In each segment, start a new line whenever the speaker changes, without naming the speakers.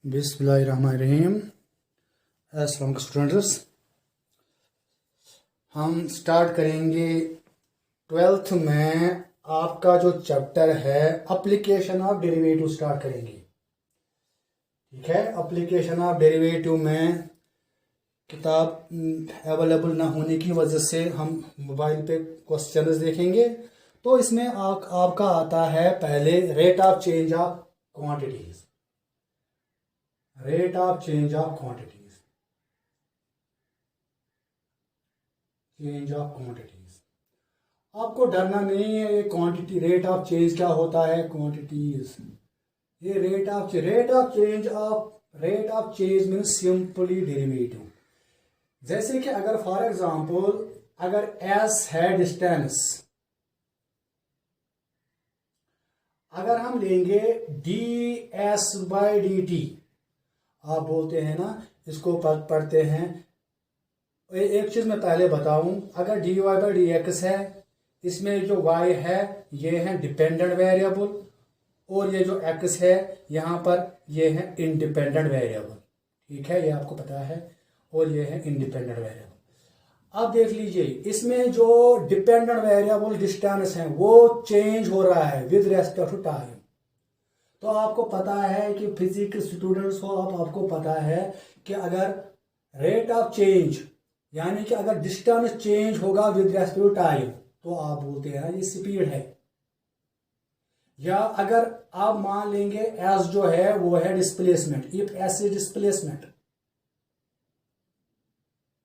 बिस्मिल्लाहिर्रहमानिर्रहीम। अस्सलाम स्टूडेंट्स, हम स्टार्ट करेंगे 12th में आपका जो चैप्टर है एप्लीकेशन ऑफ डेरिवेटिव स्टार्ट करेंगे। ठीक है, एप्लीकेशन ऑफ डेरिवेटिव में किताब अवेलेबल ना होने की वजह से हम मोबाइल पे क्वेश्चंस देखेंगे। तो इसमें आपका आता है पहले rate of change of quantities. Rate of change of quantities, change of quantities. आपको डरना नहीं है, ये क्वांटिटी रेट ऑफ चेंज क्या होता है, क्वांटिटीज। ये rate of change means simply derivative. जैसे कि अगर फॉर एग्जांपल अगर s है डिस्टेंस, अगर हम लेंगे ds/dt, आप बोलते हैं ना, इसको पढ़ते हैं। एक चीज मैं पहले बताऊं, अगर dy/dx है, इसमें जो y है ये है डिपेंडेंट वेरिएबल और ये जो x है यहाँ पर ये है इंडिपेंडेंट वेरिएबल। ठीक है, ये आपको पता है, और ये है इंडिपेंडेंट वेरिएबल। अब देख लीजिए, इसमें जो डिपेंडेंट वेरिएबल डिस्टेंस है वो चेंज हो रहा है विद रेस्पेक्ट टू टाइम। तो आपको पता है कि फिजिक्स स्टूडेंट्स हो, आपको पता है कि अगर रेट ऑफ चेंज यानी कि अगर डिस्टेंस चेंज होगा विद रेस्पेक्ट टू टाइम तो आप बोलते हैं ये स्पीड है। या अगर आप मान लेंगे एस जो है वो है displacement, if s is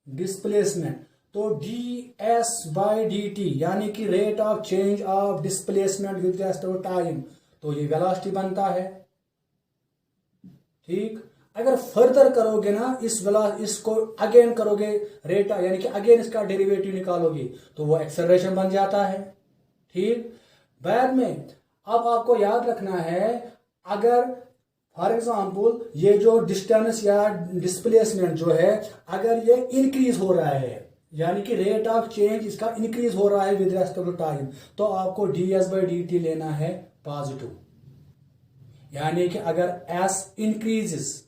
displacement तो ds/dt यानी कि rate of change of displacement with respect to time, तो ये वेलोसिटी बनता है। ठीक, अगर फर्दर करोगे ना इसको अगेन करोगे रेट यानी कि अगेन इसका डेरिवेटिव निकालोगे तो वो एक्सेलरेशन बन जाता है। ठीक, बाद में अब आपको याद रखना है, अगर फॉर एग्जांपल ये जो डिस्टेंस या डिस्प्लेसमेंट जो है अगर ये इंक्रीज हो रहा है यानी कि रेट ऑफ चेंज इसका इंक्रीज हो रहा है विद रेस्पेक्ट टू टाइम, तो आपको ds/dt लेना है पॉजिटिव। यानी कि अगर s इंक्रीजेस,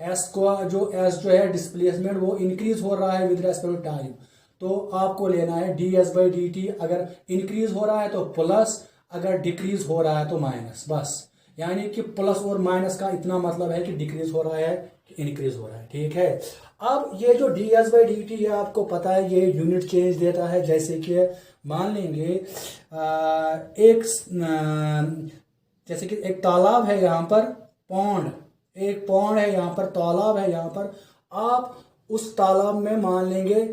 s जो है डिस्प्लेसमेंट वो इंक्रीज हो रहा है विद रेस्पेक्ट टू टाइम, तो आपको लेना है ds/dt। अगर इंक्रीज हो रहा है तो प्लस, अगर डिक्रीज हो रहा है तो माइनस। बस, यानी कि प्लस और माइनस का इतना मतलब है कि डिक्रीज हो रहा है कि इंक्रीज हो रहा है। ठीक है, अब ये जो ds/dt है आपको पता है ये यूनिट चेंज देता है। जैसे कि मान लेंगे जैसे कि एक तालाब है यहाँ पर, एक पौंड है यहाँ पर, तालाब है यहाँ पर। आप उस तालाब में मान लेंगे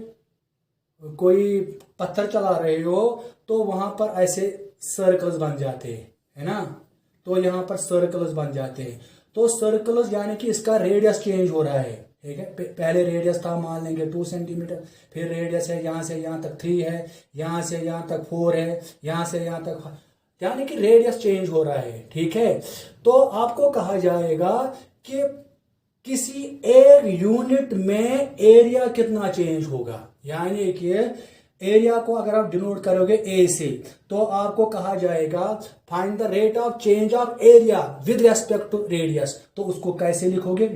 कोई पत्थर चला रहे हो तो वहां पर ऐसे सर्कल्स बन जाते हैं, है ना। तो यहाँ पर सर्कल्स बन जाते हैं, तो सर्कल्स यानी कि इसका रेडियस चेंज हो रहा है। ठीक है, पहले रेडियस था मान लेंगे 2 सेंटीमीटर, फिर रेडियस है यहाँ से यहाँ तक 3 है, यहाँ से यहाँ तक 4 है, यहाँ से यहाँ तक, यानी कि रेडियस चेंज हो रहा है। ठीक है, तो आपको कहा जाएगा कि किसी एक यूनिट में एरिया कितना चेंज होगा। यानी कि एरिया को अगर आप डिनोट करोगे ए से, तो आपको कहा जाएगा find the rate of change of area with respect to radius. तो उसको कैसे लिखोगे,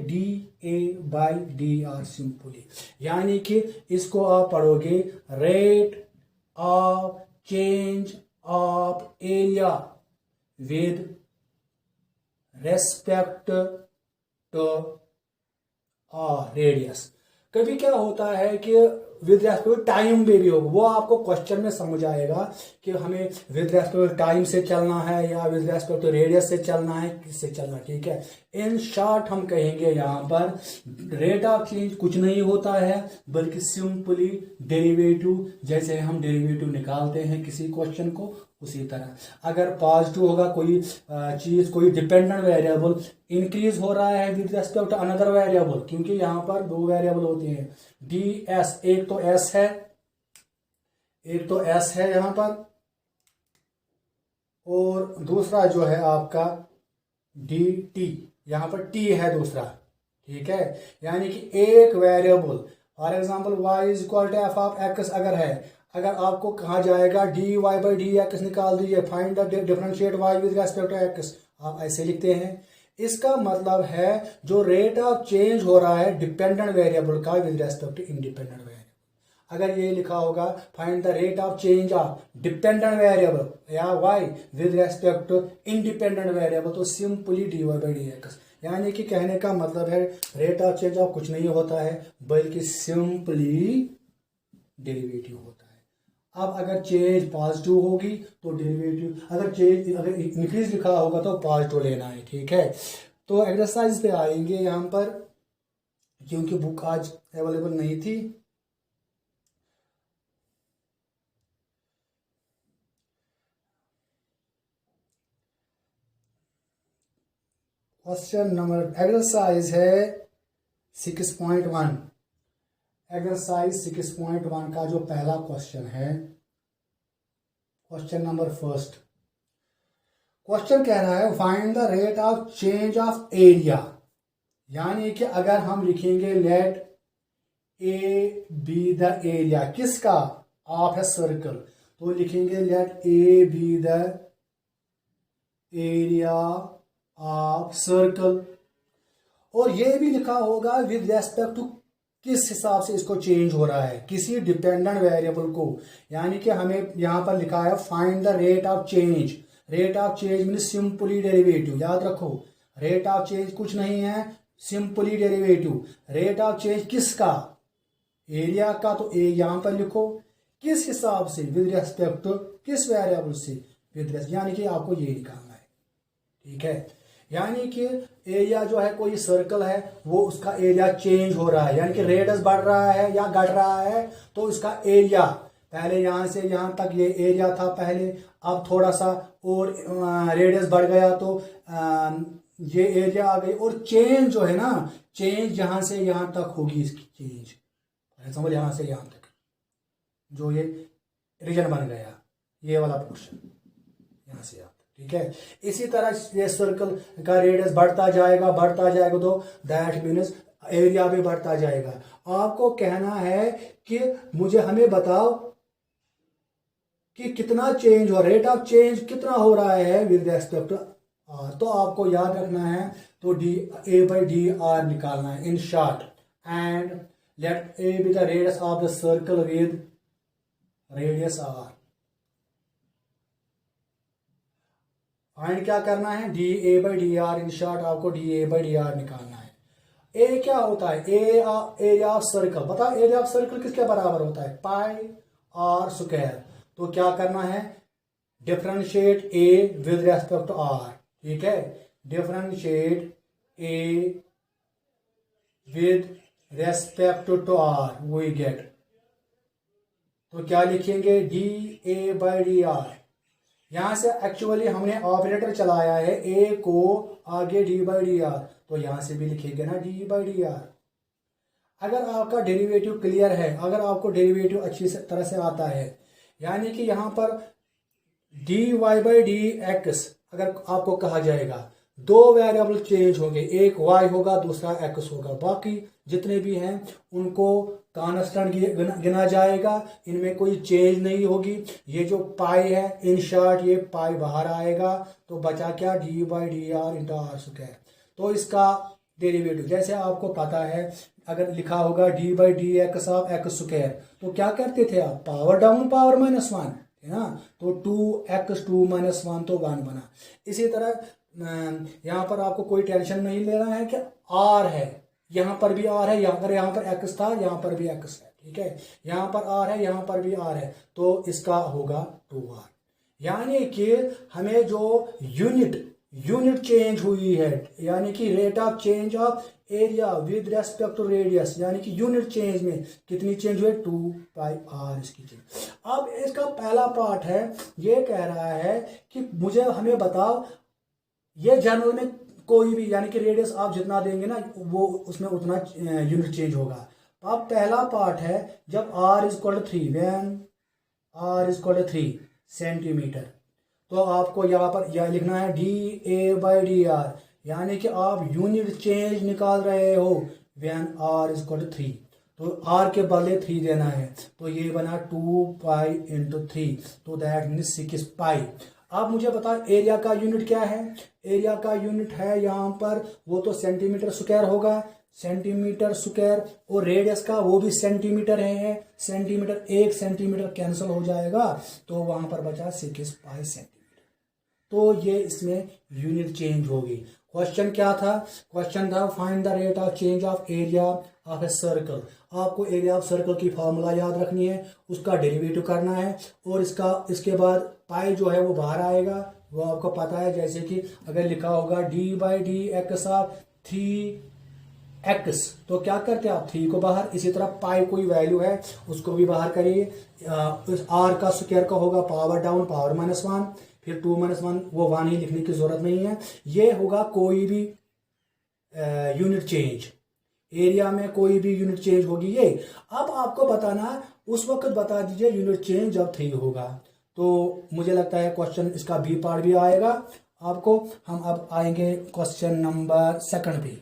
dA/dr सिंपली। यानी कि इसको आप पढ़ोगे rate of change of area with respect to radius. कभी क्या होता है कि विद रेस्पेक्ट टाइम में भी होगा, वो आपको क्वेश्चन में समझ आएगा कि हमें विद रेस्पेक्ट टाइम से चलना है या विद रेस्पेक्ट रेडियस से चलना है, किससे चलना है। ठीक है, इन शॉर्ट हम कहेंगे यहाँ पर रेट ऑफ चेंज कुछ नहीं होता है बल्कि सिंपली डेरिवेटिव। जैसे हम डेरिवेटिव निकालते हैं किसी क्वेश्चन को, उसी तरह अगर पॉजिटिव होगा कोई चीज, कोई डिपेंडेंट वेरिएबल इंक्रीज हो रहा है with respect to another variable, क्योंकि यहाँ पर 2 वेरिएबल होते हैं ds, एक तो s है यहाँ पर, और दूसरा जो है आपका dt, यहाँ पर t है दूसरा। ठीक है, यानी कि एक variable for example y is equal to f of x अगर है, अगर आपको कहा जाएगा dy/dx निकाल दीजिए, find the differentiate y with respect to x, आप ऐसे लिखते हैं। इसका मतलब है जो रेट ऑफ चेंज हो रहा है डिपेंडेंट वेरिएबल का with respect to independent variable. अगर ये लिखा होगा find the rate of change of dependent variable या Y with respect to independent variable, तो simply dy by D X, यानी कि कहने का मतलब है रेट ऑफ चेंज ऑफ कुछ नहीं होता है बल्कि सिंपली डेरिवेटिव होता है। अब अगर चेंज पॉजिटिव होगी तो डेरिवेटिव, अगर इंक्रीज लिखा होगा तो पॉजिटिव लेना है, ठीक है। तो एक्सरसाइज पे आएंगे यहाँ पर, क्योंकि बुक आज अवेलेबल नहीं थी। क्वेश्चन नंबर एक्सरसाइज है 6.1। एक्सरसाइज 6.1 का जो पहला क्वेश्चन है, क्वेश्चन नंबर फर्स्ट, क्वेश्चन कह रहा है find the rate of change of area. यानी कि अगर हम लिखेंगे let A be the area, किसका, ऑफ ए सर्कल, तो लिखेंगे let A be the area of circle, और ये भी लिखा होगा विद रेस्पेक्ट टू किस हिसाब से इसको चेंज हो रहा है, किसी डिपेंडेंट वेरिएबल को। यानी कि हमें यहां पर लिखा है find the rate of change. Rate of change mean simply derivative, याद रखो रेट ऑफ चेंज कुछ नहीं है, simply derivative. Rate of change किसका, एरिया का, तो ए यहां पर लिखो, किस हिसाब से, विद रेस्पेक्ट टू किस वेरिएबल से, विद रेस्पेक्ट, यानी कि आपको ये निकालना है, ठीक है। यानी कि एरिया जो है कोई सर्कल है, वो उसका एरिया चेंज हो रहा है, यानी कि रेडियस बढ़ रहा है या घट रहा है, तो इसका एरिया, पहले यहां से यहां तक ये एरिया था पहले, अब थोड़ा सा और रेडियस बढ़ गया तो ये एरिया आ गई, और चेंज जो है ना, चेंज यहां से यहां तक होगी इसकी चेंज, समझ, यहां से यहां तक जो ये रीजन बन गया, ये वाला पोर्शन यहां से यहां, ठीक है। इसी तरह ये सर्कल का रेडियस बढ़ता जाएगा तो दैट मीन्स एरिया भी बढ़ता जाएगा। आपको कहना है कि हमें बताओ कि कितना चेंज हो, रेट ऑफ चेंज कितना हो रहा है विद रेस्पेक्ट टू आर, तो आपको याद रखना है, तो D A by D R निकालना है in short, and let A be the radius of the circle with radius R. Find क्या करना है, D A by D R, in short आपको D A by D R निकालना है। A क्या होता है, एरिया ऑफ सर्कल, बता एरिया ऑफ सर्कल किसके बराबर होता है, पाई आर स्क्वायर। तो क्या करना है, differentiate A with respect to r, ठीक है, differentiate A with respect to r, we get, तो क्या लिखेंगे, d A by D r. यहां से एक्चुअली हमने ऑपरेटर चलाया है, ए को आगे डी बाई डी आर, तो यहां से भी लिखेंगे ना डी बाई डी आर। अगर आपका डेरिवेटिव क्लियर है, अगर आपको डेरिवेटिव अच्छी तरह से आता है, यानी कि यहां पर d y by D x अगर आपको कहा जाएगा, दो वेरिएबल चेंज होंगे, एक y होगा दूसरा x होगा, बाकी जितने भी हैं उनको कांस्टेंट गिना जाएगा, इनमें कोई चेंज नहीं होगी। ये जो पाई है, इन शॉर्ट ये पाई बाहर आएगा, तो बचा क्या, d by D r into r square. तो इसका डेरिवेटिव जैसे आपको पता है, अगर लिखा होगा d by D x of x square, तो क्या करते थे आप, power down power minus one, है ना, तो 2x 2 माइनस 1 तो 1 बना। इसी तरह यहाँ पर आपको कोई टेंशन नहीं लेना है कि r है, यहाँ पर भी r है, अगर यहाँ पर x था यहाँ पर भी x है, ठीक है, यहाँ पर r है यहाँ पर भी r है, तो इसका होगा 2r। यानी कि हमें जो यूनिट चेंज हुई है, यानी कि rate of change of area with respect to radius, यानी कि यूनिट चेंज में कितनी चेंज हुई, 2 पाई आर इसकी चेंज। अब इसका पहला पार्ट है, ये कह रहा है कि हमें बताओ, ये जनरल में कोई भी, यानी कि रेडियस आप जितना देंगे ना, वो उसमें उतना यूनिट चेंज होगा। अब पहला पार्ट है, जब r is equal to 3, when r is equal to 3 centimetre, तो आपको यहाँ पर यह लिखना है D A by D r, यानी कि आप यूनिट चेंज निकाल रहे हो when r is equal to 3, तो r के बदले 3 देना है, तो ये बना 2 पाई इंटू 3, तो दैट मीन्स 6 पाई। अब मुझे बता एरिया का यूनिट क्या है, एरिया का यूनिट है यहाँ पर वो तो सेंटीमीटर स्क्वायर होगा, सेंटीमीटर स्क्वायर, और रेडियस का वो भी सेंटीमीटर है, सेंटीमीटर, 1 सेंटीमीटर कैंसिल हो जाएगा तो वहां पर बचा 6 पाई सेंटीमीटर। तो ये इसमें यूनिट चेंज होगी। क्वेश्चन क्या था? क्वेश्चन था find the rate of change of area of a circle. आपको एरिया ऑफ सर्कल की फॉर्मूला याद रखनी है, उसका डेरिवेटिव करना है, और इसके बाद पाई जो है वो बाहर आएगा, वो आपको पता है। जैसे कि अगर लिखा होगा d/dx ऑफ 3x, तो क्या करते हैं आप 3 को बाहर, इसी तरह पाई कोई वैल्यू है उसको भी बाहर करिए। r का स्क्वायर का होगा पावर डाउन, पावर -1, फिर 2 - 1, वो 1 ही लिखने की जरूरत नहीं है। ये होगा कोई भी यूनिट चेंज, एरिया में कोई भी यूनिट चेंज होगी ये। अब आपको बताना उस वक्त बता दीजिए यूनिट चेंज जब 3 होगा। तो मुझे लगता है क्वेश्चन इसका बी पार्ट भी आएगा आपको। हम अब आएंगे क्वेश्चन नंबर 2 पे।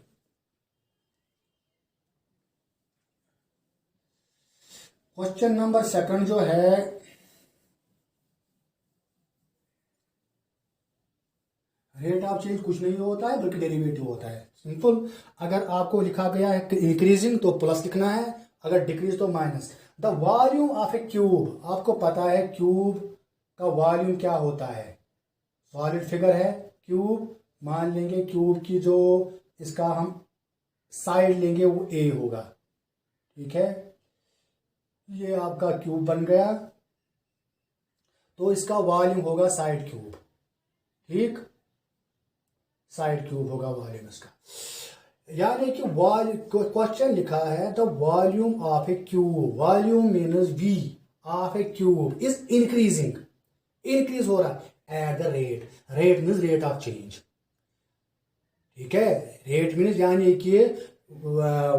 क्वेश्चन नंबर 2 जो है, रेट ऑफ चेंज कुछ नहीं होता है बल्कि डेरिवेटिव होता है, सिंपल। अगर आपको लिखा गया है इंक्रीजिंग तो प्लस लिखना है, अगर डिक्रीज तो minus. The volume of a cube, आपको पता है क्यूब का वॉल्यूम क्या होता है, सॉलिड फिगर है क्यूब। मान लेंगे क्यूब की जो इसका हम साइड लेंगे वो ए होगा, ठीक है। ये आपका क्यूब बन गया, तो इसका वॉल्यूम होगा साइड क्यूब, ठीक, साइड क्यूब होगा वॉल्यूम इसका। यानी कि क्वेश्चन लिखा है the volume of a cube, volume means V of a cube is increasing, increase हो रहा है at the rate, rate means rate of change, ठीक है। रेट मीन्स यानी कि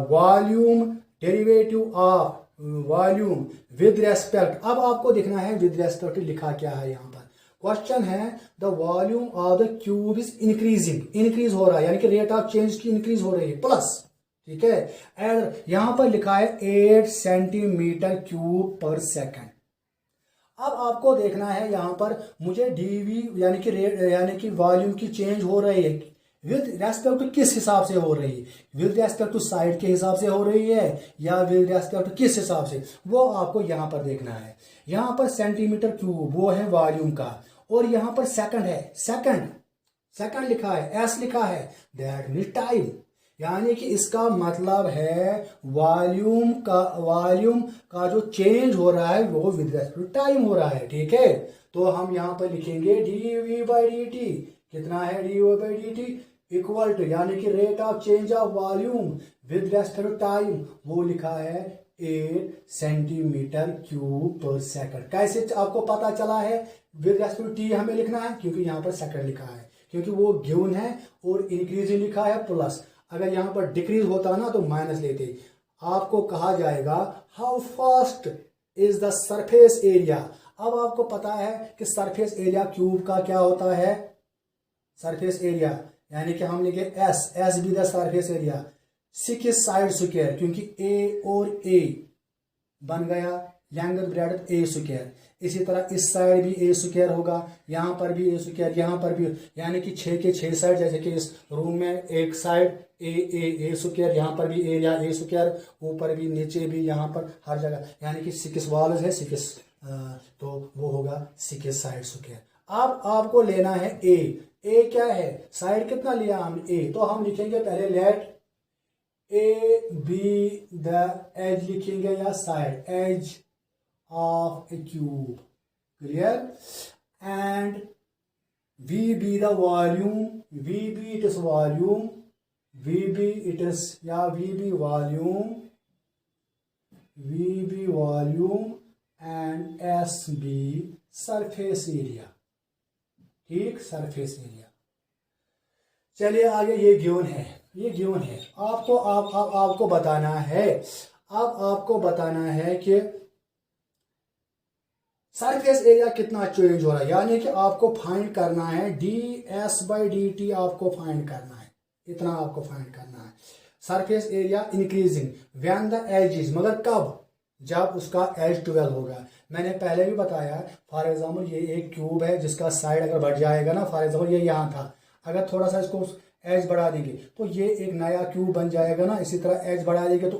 volume derivative of volume with respect. अब आपको देखना है विद रेस्पेक्ट लिखा क्या है यहाँ पर। क्वेश्चन है the volume of the cube is increasing, increase हो रहा है, यानी कि रेट ऑफ चेंज की इंक्रीज हो रही है, प्लस, ठीक है। एंड यहां पर लिखा है 8 सेंटीमीटर क्यूब पर सेकंड। अब आपको देखना है यहां पर मुझे डीवी यानी कि रेट यानी कि वॉल्यूम की चेंज हो रही है विद रेस्पेक्ट टू किस हिसाब से हो रही है, विद रेस्पेक्ट टू साइड के हिसाब से हो रही है या विद रेस्पेक्ट टू किस हिसाब से, वो आपको यहां पर देखना है। यहां पर सेंटीमीटर क्यूब वो है वॉल्यूम का, और यहां पर सेकंड है, सेकंड लिखा है, एस लिखा है, दैट मीन टाइम, यानी कि इसका मतलब है वॉल्यूम का जो चेंज हो रहा है वो विद रेस्पेक्ट टू टाइम हो रहा है, ठीक है। तो हम यहां पर लिखेंगे dV/dt, कितना है dV/dt इक्वल टू, यानी कि rate of change of volume with respect to time, वो लिखा है 8 सेंटीमीटर क्यूब पर सेकंड। कैसे आपको पता चला है विद रेस्पेक्ट टू टी हमें लिखना है, क्योंकि यहाँ पर सेकंड लिखा है, क्योंकि वो गिवन है, और इंक्रीजिंग लिखा है प्लस। अगर यहाँ पर डिक्रीज होता ना तो माइनस लेते। आपको कहा जाएगा how fast is the surface area. अब आपको पता है कि सरफेस एरिया क्यूब का क्या होता है, सरफेस एरिया, यानी कि हम लिखे S be the surface area, 6 side square, क्योंकि ए और ए बन गया लेंथ ब्रेड्थ ए स्क्वायर। इसी तरह इस साइड भी ए स्क्वायर होगा, यहाँ पर भी ए स्क्वायर, यहाँ पर भी, यानी कि 6 के 6 साइड, जैसे कि इस रूम में एक साइड ए स्क्वायर, यहाँ पर भी ए या ए स्क्वायर, ऊपर भी नीचे भी, यहाँ पर हर जगह, यानी कि 6 वॉल्स है 6, तो वो होगा 6 साइड स्क्वायर। अब आपको लेना है ए क्या है, साइड कितना लिया हमने ए, तो हम लिखेंगे पहले let A be the edge लिखेंगे या side edge of a cube, clear, and V be the volume, V be it is volume, V be it is या V be volume and S be surface area, ठीक, surface area. चलिए आगे, ये given है, आपको बताना है, अब आपको बताना है कि सरफेस एरिया कितना चेंज हो रहा है, यानी कि आपको फाइंड करना है ds/dt, आपको फाइंड करना है, इतना आपको फाइंड करना है। Surface area increasing when the edge is, मगर कब, जब उसका एज 12 होगा। मैंने पहले भी बताया, फॉर एग्जाम्पल ये एक क्यूब है जिसका साइड अगर बढ़ जाएगा ना, फॉर एग्जाम्पल ये यहाँ था, अगर थोड़ा सा इसको एज बढ़ा देंगे तो ये एक नया क्यूब बन जाएगा ना। इसी तरह एज बढ़ा देंगे तो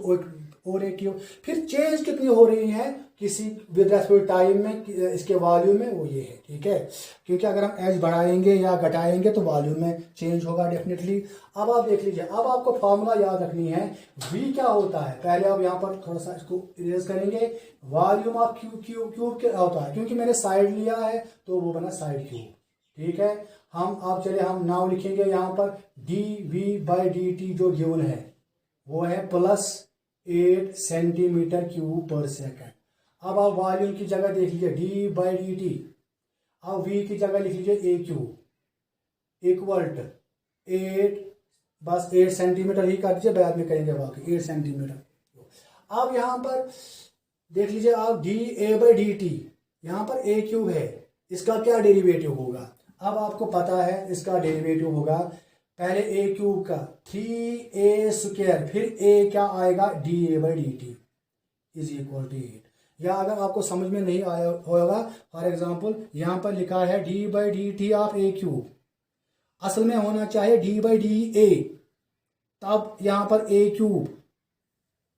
और एक क्यूब। फिर चेंज कितनी हो रही है किसी विद रेस्पेक्ट टाइम में, इसके वॉल्यूम में, वो ये है, ठीक है। क्योंकि अगर हम एज बढ़ाएंगे या घटाएंगे तो वॉल्यूम में चेंज होगा डेफिनेटली। अब आप देख लीजिए, अब आपको फॉर्मूला याद रखनी है। वी क्या होता है, पहले आप यहाँ पर थोड़ा सा इसको इरेज करेंगे। वॉल्यूम ऑफ क्यूब क्या होता है, क्योंकि मैंने साइड लिया है तो वो बना साइड क्यूब, ठीक है। हम नाउ लिखेंगे यहाँ पर d V by d t जो गिवन है वो है +8 सेंटीमीटर क्यूब पर सेकंड। अब आप वॉल्यूम की जगह देख लीजिए डी बाई डी टी, अब वी की जगह लिख लीजिए ए क्यूब इक्वल टू 8, बस 8 सेंटीमीटर ही कर दीजिए, बाद में करेंगे बाकी 8 सेंटीमीटर। अब यहाँ पर देख लीजिए आप D A by d T, यहाँ पर ए क्यूब है, इसका क्या डेरिवेटिव होगा। अब आपको पता है इसका डेरिवेटिव होगा पहले ए क्यूब का 3a², फिर ए क्या आएगा d A by d t is equal to 8। या अगर आपको समझ में नहीं आया होगा, फॉर एग्जांपल यहाँ पर लिखा है D by d t of a cube, असल में होना चाहिए डी बाई डी ए, तब यहाँ पर ए क्यूब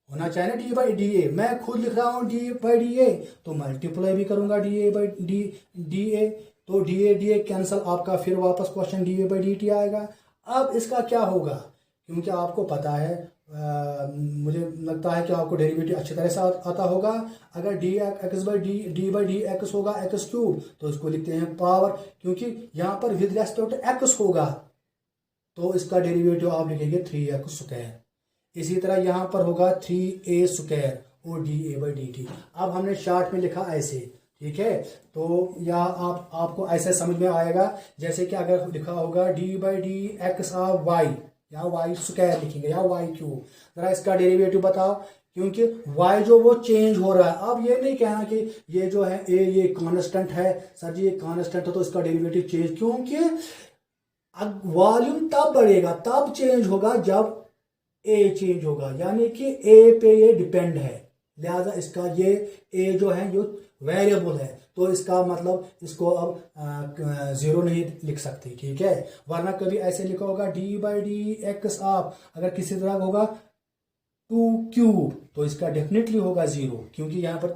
होना चाहिए ना डी बाई डी ए। मैं खुद लिख रहा हूँ डी बाई डी ए, तो मल्टीप्लाई भी करूंगा D A by D A, तो डी ए कैंसिल, आपका फिर वापस question D A by d T आएगा। अब इसका क्या होगा, क्योंकि आपको पता है, मुझे लगता है कि आपको डेरिवेटिव अच्छी तरह से आता होगा। अगर D x by D by D x होगा एक्स क्यूब, तो इसको लिखते हैं पावर, क्योंकि यहाँ पर विद रेस्पेक्ट एक्स होगा तो इसका डेरिवेटिव आप लिखेंगे 3x²। इसी तरह यहाँ पर होगा 3a² और D A by d T. अब हमने शार्ट में लिखा ऐसे, ठीक है। तो या आपको ऐसे समझ में आएगा जैसे कि अगर लिखा होगा d by D x of y, या y² लिखेंगे या y क्यूब। जरा इसका डेरिवेटिव बताओ, क्योंकि y जो वो चेंज हो रहा है। अब ये नहीं कहना कि ये जो है a ये कांस्टेंट है, सर जी ये कांस्टेंट है तो इसका डेरिवेटिव चेंज, क्योंकि वॉल्यूम तब बढ़ेगा, तब चेंज होगा जब a चेंज होगा, यानी कि a पे ये डिपेंड है, लिहाजा इसका ये a जो है ये वेरिएबल है, तो इसका मतलब इसको अब 0 नहीं लिख सकते, ठीक है। वरना कभी ऐसे लिखा होगा d by D x of, अगर किसी तरह होगा 2 क्यूब, तो इसका डेफिनेटली होगा 0, क्योंकि यहाँ पर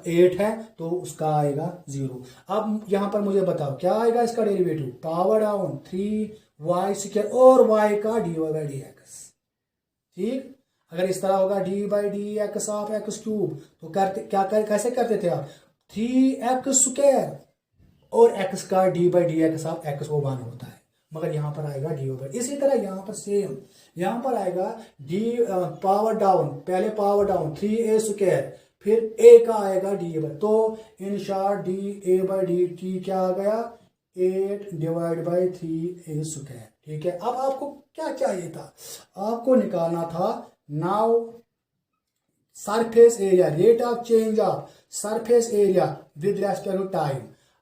8 है तो उसका आएगा 0। अब यहाँ पर मुझे बताओ क्या आएगा इसका डेरिवेटिव, पावर डाउन 3y² और y का डी बाई डी एक्स, ठीक। अगर इस तरह होगा d by D x of x cube, तो कैसे करते थे आप, 3x² और x का D by D x of x वो 1 होता है, मगर यहाँ पर आएगा डी ओवर। इसी तरह यहाँ पर सेम, यहाँ पर आएगा डी पावर डाउन, पहले पावर डाउन 3a², फिर a का आएगा डी ओवर। तो in short D A by d T क्या आ गया, 8 डिवाइड बाई 3a², ठीक है। अब आपको क्या चाहिए था, आपको निकालना था now surface area, rate of change of surface area with respect to time.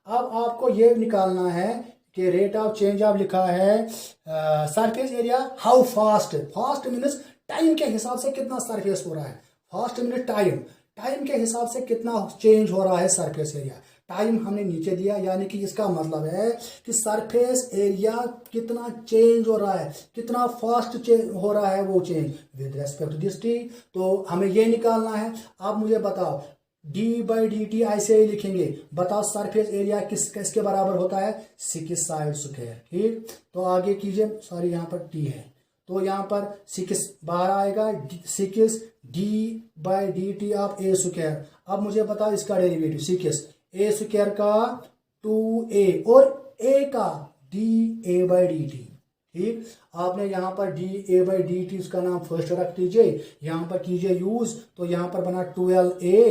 अब आपको ये निकालना है कि रेट ऑफ चेंज ऑफ लिखा है surface area how fast, fast means time के हिसाब से कितना सरफेस हो रहा है, फास्ट मीन्स टाइम के हिसाब से कितना चेंज हो रहा है सरफेस एरिया। टाइम हमने नीचे दिया, यानी कि इसका मतलब है कि सरफेस एरिया कितना चेंज हो रहा है, कितना फास्ट हो रहा है वो change with respect to this t. तो हमें ये निकालना है। आप मुझे बताओ डी बाई डी टी ऐसे ही लिखेंगे, बताओ सरफेस एरिया किसके बराबर होता है, 6² ठीक। तो आगे कीजिए, सॉरी यहाँ पर टी है तो यहाँ पर 6 बाहर आएगा, 6 D by d t of a²। अब मुझे बताओ इसका डेरिवेटिव 6 a² का 2a और a का D A by d T, ठीक। आपने यहाँ पर D A by d T उसका नाम फर्स्ट रख दीजिए, यहाँ पर कीजिए यूज, तो यहाँ पर बना 12a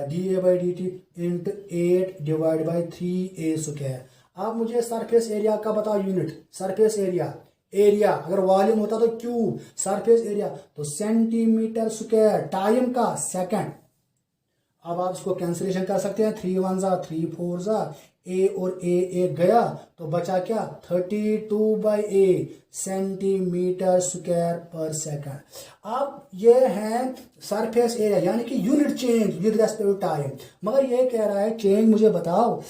D A by d T into 8 divide by 3a²। आप मुझे सरफेस एरिया का बताओ यूनिट, सरफेस एरिया अगर वॉल्यूम होता तो क्यूब, सरफेस एरिया तो सेंटीमीटर², टाइम का सेकंड। अब आप इसको कैंसिलेशन कर सकते हैं, 3 1 जा 3 4 जा, ए और ए गया तो बचा क्या, 32/a सेंटीमीटर² पर सेकंड। अब ये है सरफेस एरिया, यानी कि unit change with respect to time. मगर ये कह रहा है चेंज मुझे बताओ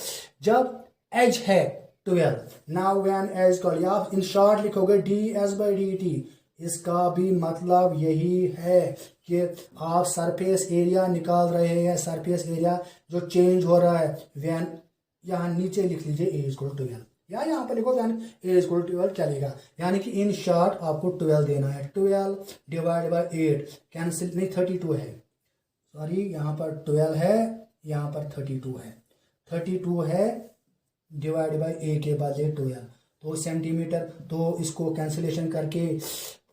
जब एज है, 12। नाउ व्हेन एज कॉल या इन शॉर्ट लिखोगे ds/dt। इसका भी मतलब यही है कि आप सरफेस एरिया निकाल रहे हैं, सरफेस एरिया जो चेंज हो रहा है व्हेन, यहाँ नीचे लिख लीजिए a=12 या यहाँ पर लिखो व्हेन a=12 चलेगा। यानी कि इन शॉर्ट आपको 12 देना है। 12 डिवाइड बाय 8 कैंसिल नहीं 32 है, सॉरी यहाँ पर 12 है, यहाँ पर 32 है, 32 है डिवाइड बाय a के बाद 12 तो सेंटीमीटर। तो इसको कैंसिलेशन करके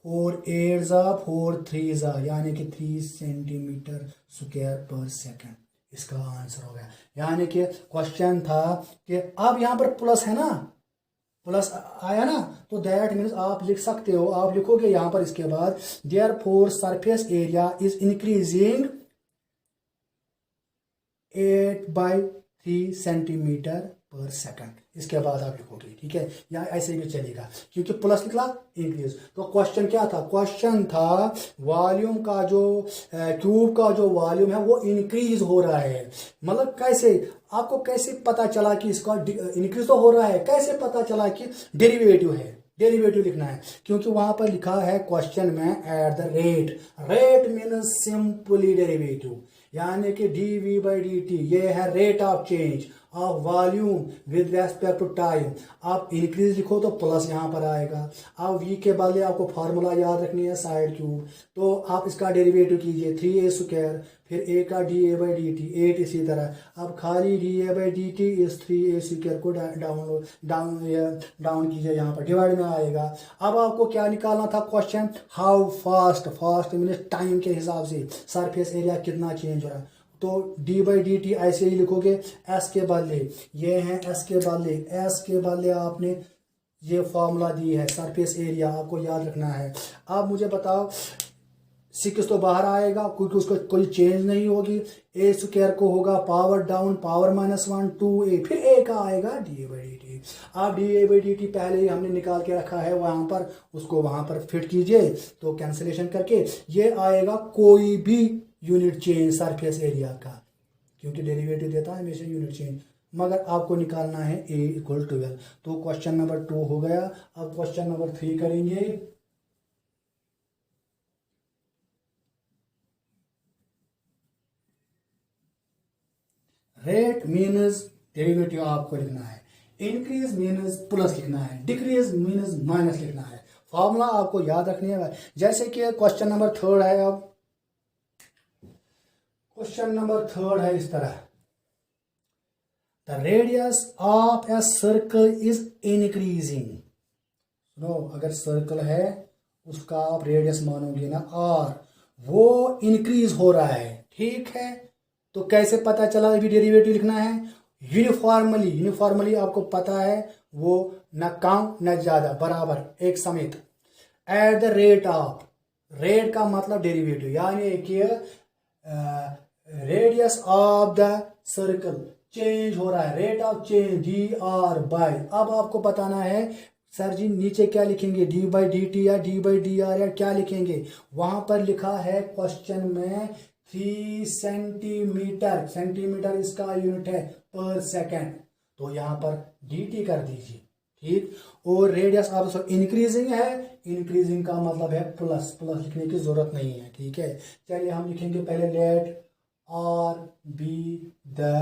4 8 4 3 यानी कि 3 सेंटीमीटर स्क्वायर पर सेकंड इसका आंसर हो गया। यानी कि क्वेश्चन था कि अब यहाँ पर प्लस है ना, प्लस आया ना, तो दैट मीन्स आप लिख सकते हो, आप लिखोगे यहाँ पर इसके बाद therefore surface area is increasing 8/3 centimetre per second. इसके बाद आप लिखोगे, ठीक है, या ऐसे भी चलेगा क्योंकि प्लस निकला इंक्रीज। तो क्वेश्चन क्या था, क्वेश्चन था वॉल्यूम का जो क्यूब का जो वॉल्यूम है वो इंक्रीज हो रहा है। मतलब कैसे, आपको कैसे पता चला कि इसका इंक्रीज तो हो रहा है, कैसे पता चला कि डेरिवेटिव है, डेरिवेटिव लिखना है क्योंकि वहां पर लिखा है क्वेश्चन में at the rate, rate means simply derivative, यानी कि dv/dt ये है rate of change of volume with respect to time. आप इंक्रीज लिखो तो प्लस यहाँ पर आएगा। अब v के बदले आपको फार्मूला याद रखनी है साइड क्यूब, तो आप इसका डेरिवेटिव कीजिए 3a² फिर a का dA/dt 8 इसी तरह। अब खाली dA/dt इस 3a² को डाउन कीजिए, यहाँ पर डिवाइड में आएगा। अब आपको क्या निकालना था question, how fast, fast means time के हिसाब से सरफेस एरिया कितना चेंज हो रहा है। तो d/dt ऐसे ही लिखोगे, s के बदले ये है, s के बदले आपने ये फॉर्मूला दी है सरफेस एरिया, आपको याद रखना है। अब मुझे बताओ 6 तो बाहर आएगा क्योंकि उसको कोई चेंज नहीं होगी, a² को होगा पावर डाउन पावर -1 2a फिर a का आएगा dA/dt। अब dA/dt पहले ही हमने निकाल के रखा है वहां पर, उसको वहां पर फिट कीजिए तो कैंसिलेशन करके ये आएगा कोई भी यूनिट चेंज सरफेस एरिया का, क्योंकि डेरिवेटिव देता है हमेशा यूनिट चेंज, मगर आपको निकालना है a=12। तो क्वेश्चन नंबर 2 हो गया। अब क्वेश्चन नंबर 3 करेंगे। रेट मीन्स डेरिवेटिव आपको लिखना है, इंक्रीज मीन्स प्लस लिखना है, डिक्रीज मीन्स माइनस लिखना है। फॉर्मूला आपको याद रखनी है, जैसे कि क्वेश्चन नंबर 3 है। अब क्वेश्चन नंबर 3 है इस तरह, the radius of a circle is increasing. No, अगर सर्कल है उसका आप रेडियस मानोगे ना r, वो इंक्रीज हो रहा है, ठीक है। तो कैसे पता चला, अभी डेरिवेटिव लिखना है यूनिफॉर्मली, यूनिफॉर्मली आपको पता है वो न कम न ज्यादा, बराबर एक समेत। Eight the rate of, rate का मतलब डेरिवेटिव, यानी कि radius of the circle change हो रहा है, रेट ऑफ चेंज dr/। अब आपको बताना है सर जी नीचे क्या लिखेंगे, d/dt या d/dr या क्या लिखेंगे। वहां पर लिखा है क्वेश्चन में 3 सेंटीमीटर, सेंटीमीटर इसका यूनिट है पर सेकंड, तो यहाँ पर dt कर दीजिए, ठीक। और रेडियस आप इंक्रीजिंग है, इंक्रीजिंग का मतलब है प्लस, प्लस लिखने की जरूरत नहीं है, ठीक है। चलिए हम लिखेंगे पहले late r be the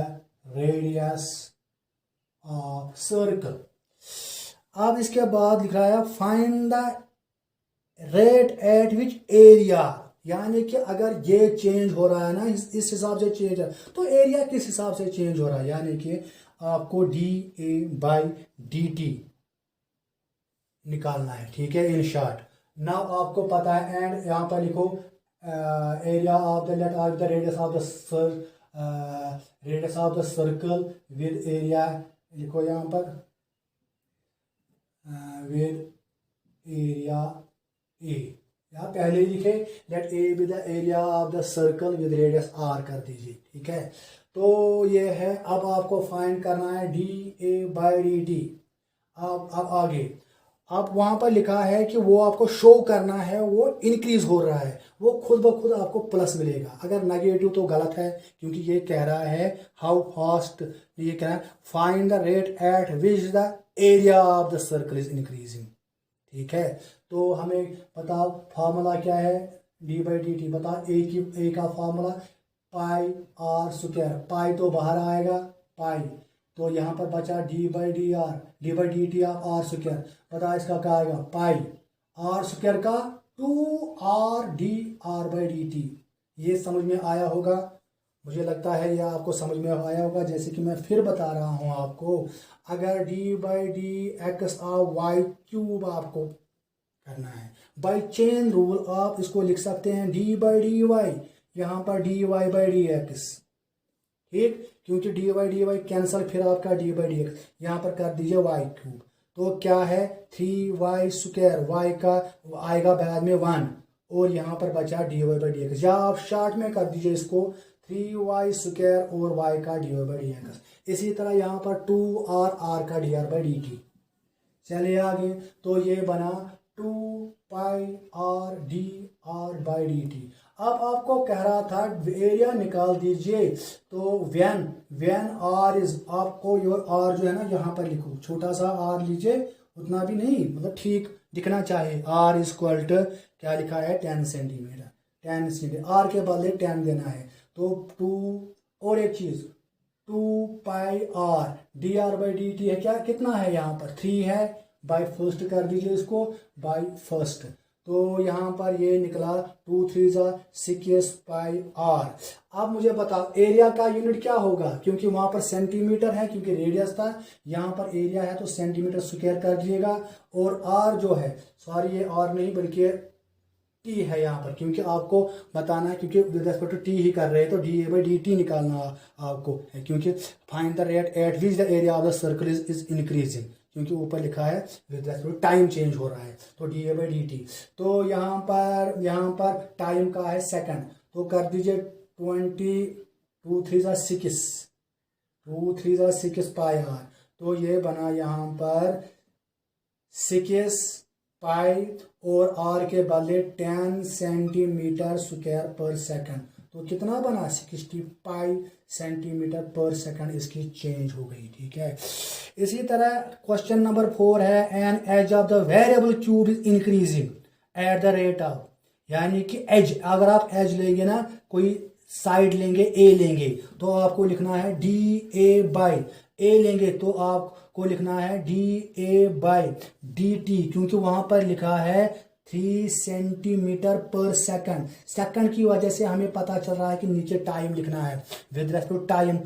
radius of circle। अब इसके बाद लिख रहा है find the rate at which area, यानी कि अगर ये चेंज हो रहा है ना, इस हिसाब से चेंज है तो एरिया किस हिसाब से चेंज हो रहा है, यानी कि आपको dA/dt निकालना है, ठीक है, इन शॉर्ट। नाउ आपको पता है, एंड यहाँ पर लिखो area of the let of the radius of the circle with area, लिखो यहाँ पर विद एरिया ए, यहाँ पहले ही लिखे let A be the area of the circle with radius r कर दीजिए, ठीक है। तो ये है, अब आपको फाइंड करना है dA/dt। अब आगे आप वहां पर लिखा है कि वो आपको शो करना है वो इंक्रीज हो रहा है, वो खुद ब खुद आपको प्लस मिलेगा। अगर नेगेटिव तो गलत है क्योंकि ये कह रहा है हाउ फास्ट, ये कह रहा है find the rate at which the area of the circle is increasing. ठीक है, तो हमें बताओ फार्मूला क्या है, डी बाई डी टी। बताओ ए का formula pi r square, pi तो बाहर आएगा पाई, तो यहाँ पर बचा d by d t of r square. बताओ इसका क्या आएगा, पाई आर स्क्वायर का 2 RdR/dt। ये समझ में आया होगा, मुझे लगता है यह आपको समझ में आया होगा। जैसे कि मैं फिर बता रहा हूँ आपको, अगर d/dx ऑफ y क्यूब आपको करना है बाय चेन रूल, आप इसको लिख सकते हैं d/dy, यहाँ पर dy/dx। ठीक, क्योंकि dy/dy कैंसल, फिर आपका d/dx यहाँ पर कर दीजिए y क्यूब, तो क्या है 3y स्क्वायर, y का आएगा बाद में 1, और यहाँ पर बचा dy/dx, या आप शॉर्ट में कर दीजिए इसको 3y स्क्वायर और y का dy/dx। इसी तरह यहाँ पर 2r का dr/dt। चलिए आगे, तो ये बना 2πr/dr/dt। अब आपको कह रहा था एरिया निकाल दीजिए, तो व्हेन r इज, आपको यो r जो है ना यहाँ पर लिखो, छोटा सा r लीजिए, उतना भी नहीं, मतलब ठीक दिखना चाहिए। r इज इक्वल टू क्या लिखा है 10 सेंटीमीटर, 10 सेंटीमीटर, r के बदले 10 देना है, तो 2, और एक चीज 2πr/dr/dt है, क्या कितना है यहाँ पर 3 है, बाय फर्स्ट कर दीजिए इसको, बाय फर्स्ट, तो यहाँ पर ये निकला 2 3 6 πr। अब मुझे बताओ एरिया का यूनिट क्या होगा, क्योंकि वहां पर सेंटीमीटर है, क्योंकि रेडियस था, यहाँ पर एरिया है तो सेंटीमीटर स्क्वायर कर दीजिएगा, और आर जो है, सॉरी ये आर नहीं बल्कि टी है यहाँ पर, क्योंकि आपको बताना है, क्योंकि विद रिस्पेक्ट टू टी ही कर रहे हैं, तो dy/dt निकालना आपको है, क्योंकि find the rate at which the area of the circle is increasing, क्योंकि ऊपर लिखा है with respect to time change हो रहा है, तो dy/dt। तो यहाँ पर टाइम का है सेकंड, तो कर दीजिए 2 3 6 πr, तो ये बना यहाँ पर 6 पाई, और r के बदले 10 सेंटीमीटर स्क्वायर पर सेकंड, तो कितना बना 60 पाई सेंटीमीटर पर सेकंड, इसकी चेंज हो गई। ठीक है, इसी तरह क्वेश्चन नंबर 4 है, an edge of the variable cube is increasing at the rate of, यानी कि एज, अगर आप एज लेंगे ना, कोई साइड लेंगे ए लेंगे, तो आपको लिखना है dA/, ए लेंगे तो आपको लिखना है dA/dt, क्योंकि वहां पर लिखा है 3 सेंटीमीटर पर सेकंड, सेकंड की वजह से हमें पता चल रहा है कि नीचे टाइम लिखना है, विद रेस्पेक्ट टू टाइम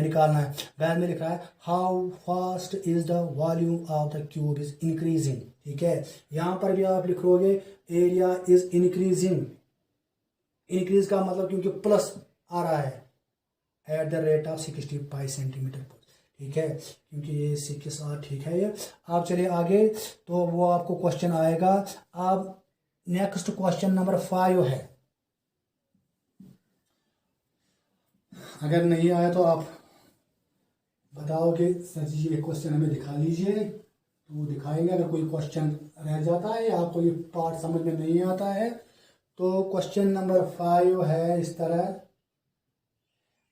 निकालना है। बाद में लिखा है how fast is the volume of the cube is increasing. ठीक है, यहाँ पर भी आप लिखोगे एरिया इज इंक्रीजिंग, इंक्रीज का मतलब क्योंकि प्लस आ रहा है at the rate of 65 centimetre पर। ठीक है, क्योंकि ये 6 ठीक है ये। आप चलिए आगे, तो वो आपको क्वेश्चन आएगा। अब नेक्स्ट क्वेश्चन नंबर 5 है, अगर नहीं आया तो आप बताओगे सर जी ये क्वेश्चन हमें दिखा लीजिए, तो वो दिखाएंगे। अगर कोई क्वेश्चन रह जाता है या आपको ये पार्ट समझ में नहीं आता है, तो क्वेश्चन नंबर 5 है इस तरह,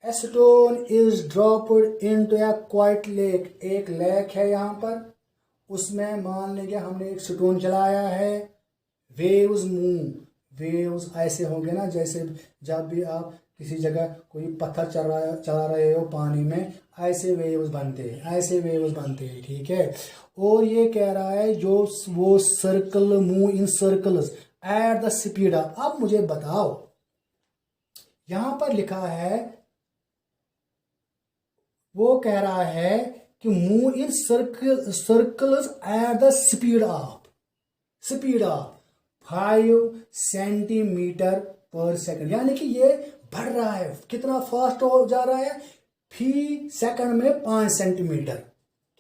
A stone is dropped into a quiet lake। एक लेक है यहाँ पर, उसमें मान लेंगे हमने एक स्टोन चलाया है, वेव्स मूव, वेव्स ऐसे होंगे ना, जैसे जब भी आप किसी जगह कोई पत्थर चला रहे हो पानी में, ऐसे वेव्स बनते हैं, ऐसे वेव्स बनते हैं। ठीक है, और ये कह रहा है जो वो circle move in circles at the speed of. अब मुझे बताओ, यहां पर लिखा है, वो कह रहा है कि move in circles at the speed of 5 centimetre per second, यानी कि ये बढ़ रहा है, कितना फास्ट हो जा रहा है, फी सेकंड में 5 सेंटीमीटर।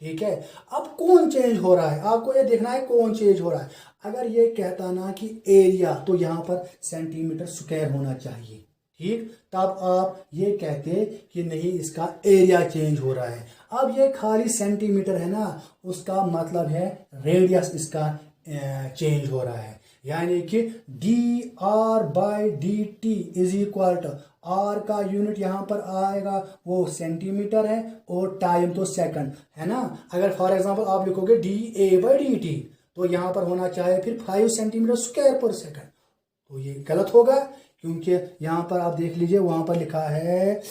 ठीक है, अब कौन चेंज हो रहा है, आपको ये देखना है कौन चेंज हो रहा है। अगर ये कहता ना कि एरिया, तो यहां पर सेंटीमीटर स्क्वायर होना चाहिए। ठीक, तब आप ये कहते कि नहीं इसका एरिया चेंज हो रहा है। अब ये खाली सेंटीमीटर है ना, उसका मतलब है रेडियस इसका चेंज हो रहा है, यानी कि dr/dt is equal to r का यूनिट यहाँ पर आएगा वो सेंटीमीटर है और टाइम तो सेकंड है ना। अगर फॉर एग्जांपल आप लिखोगे dA/dt तो यहाँ पर होना चाहिए फिर 5 सेंटीमीटर स्क्वायर पर सेकंड, तो ये गलत होगा क्योंकि यहाँ पर आप देख लीजिए वहां पर लिखा है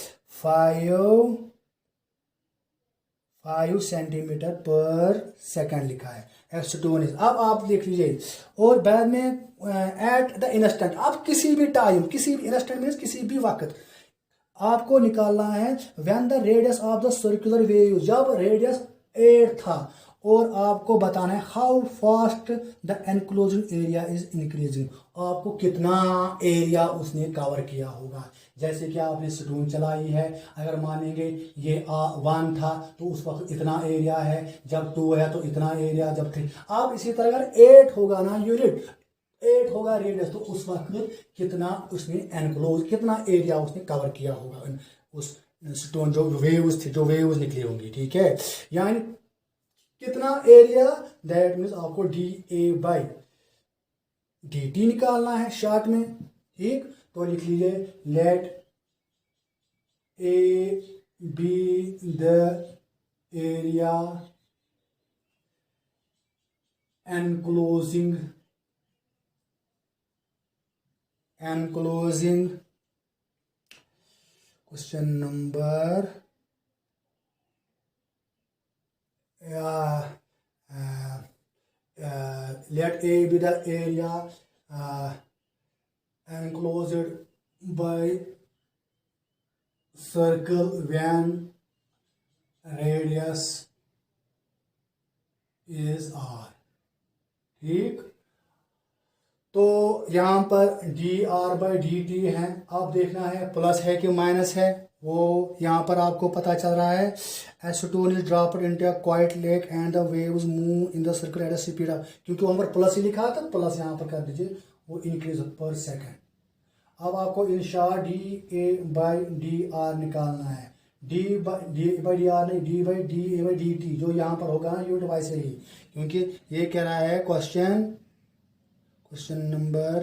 5 सेंटीमीटर पर सेकंड लिखा है एक्सटोनिस। अब आप देख लीजिए और बाद में एट द इंस्टेंट, आप किसी भी टाइम, किसी भी इंस्टेंट मीन्स किसी भी वक्त आपको निकालना है when the radius of the circular wave, जब रेडियस 8 था और आपको बताना है how fast the enclosing area is increasing, आपको कितना एरिया उसने कवर किया होगा। जैसे कि आपने स्टोन चलाई है, अगर मानेंगे ये 1 था तो उस वक्त इतना एरिया है, जब 2 है तो इतना एरिया, जब 3। आप इसी तरह अगर 8 होगा ना यूनिट, 8 होगा रेडियस, तो उस वक्त कितना उसने एनक्लोज, कितना एरिया उसने कवर किया होगा उस स्टोन जो वेव्स थी, जो वेव्स निकली होंगी, ठीक है। यानी कितना एरिया, दैट मीन्स आपको dA/dt निकालना है शॉर्ट में, ठीक। तो लिख लीजिए let A be the area enclosing question number let A be the area enclosed by circle when radius is r, ठीक। तो यहाँ पर dr/dt है, अब देखना है प्लस है कि माइनस है, वो यहाँ पर आपको पता चल रहा है। Acetone is dropped into a quite lake and the waves move in the circle at a speed of, क्योंकि वहां पर प्लस ही लिखा था, प्लस यहाँ पर कर दीजिए, वो इंक्रीज पर सेकंड। अब आपको इन शॉर्ट dA/dr निकालना है, d/dr नहीं, d/dA/dt, जो यहाँ पर होगा ना यूनिट वैसे ही, क्योंकि ये कह रहा है question number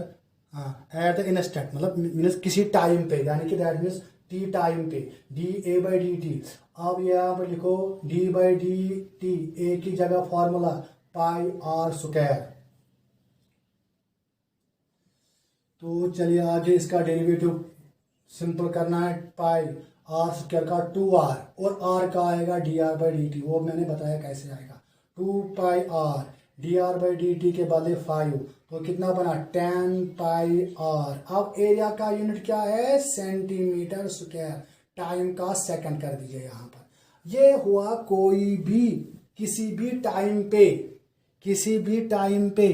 at the instant, मतलब मीन्स किसी टाइम पे, यानी कि दैट मीन्स t टाइम पे dA/dt। अब यहाँ पर लिखो d/dt, a की जगह फॉर्मूला πr²। तो चलिए आगे इसका डेरिवेटिव सिंपल करना है, πr² का 2r और r का आएगा dr/dt, वो मैंने बताया कैसे आएगा, 2πr dr/dt के बदले 5, तो कितना बना 10πr। अब एरिया का यूनिट क्या है, सेंटीमीटर स्क्वायर, टाइम का सेकंड कर दीजिए यहाँ पर। ये हुआ कोई भी किसी भी टाइम पे,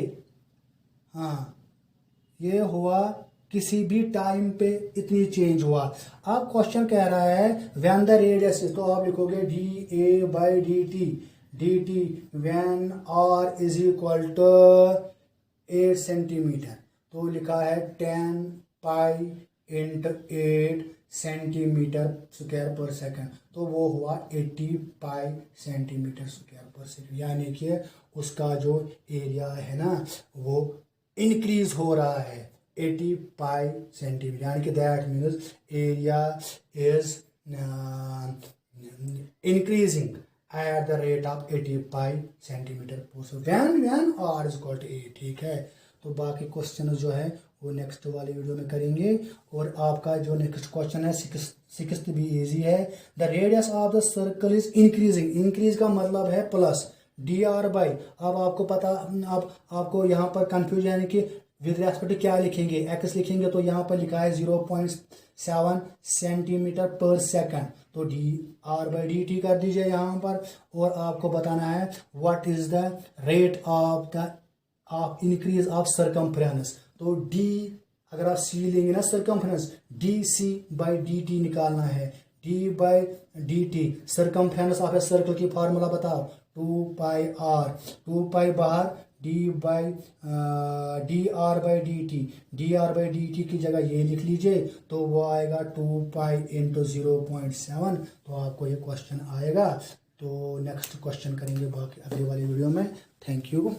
हाँ ये हुआ किसी भी टाइम पे इतनी चेंज हुआ। अब क्वेश्चन कह रहा है व्हेन द रेडियस, तो आप लिखोगे dA/dt when r is equal to 8 centimetre, तो लिखा है 10π × 8 सेंटीमीटर स्क्वायर पर सेकंड, तो वो हुआ 80π सेंटीमीटर स्क्वायर पर सेकंड। यानी कि उसका जो एरिया है ना वो इंक्रीज हो रहा है 80π सेंटीमीटर, यानी कि that means area is increasing at the rate of 80π centimetre per second when r is equal to 8, ठीक है। तो बाकी क्वेश्चन जो है वो नेक्स्ट वाले वीडियो में करेंगे। और आपका जो नेक्स्ट क्वेश्चन है 6th भी इजी है। The radius of the circle is increasing, increase का मतलब है प्लस dr/, अब आपको पता, अब आपको यहाँ पर कंफ्यूजन है कि विद रेस्पेक्ट क्या लिखेंगे, x लिखेंगे, तो यहाँ पर लिखा है 0.7 सेंटीमीटर पर सेकंड, तो dr/dt कर दीजिए यहाँ पर। और आपको बताना है what is the rate of increase of circumference, तो d अगर आप c लेंगे ना सर्कमफ्रेंस, dc/dt निकालना है, d/dt circumference of a circle की फार्मूला बताओ 2πr, 2π बाहर dr/dt की जगह ये लिख लीजिए, तो वो आएगा 2π × 0.7, तो आपको ये क्वेश्चन आएगा। तो नेक्स्ट क्वेश्चन करेंगे बाकी अगले वाली वीडियो में। Thank you.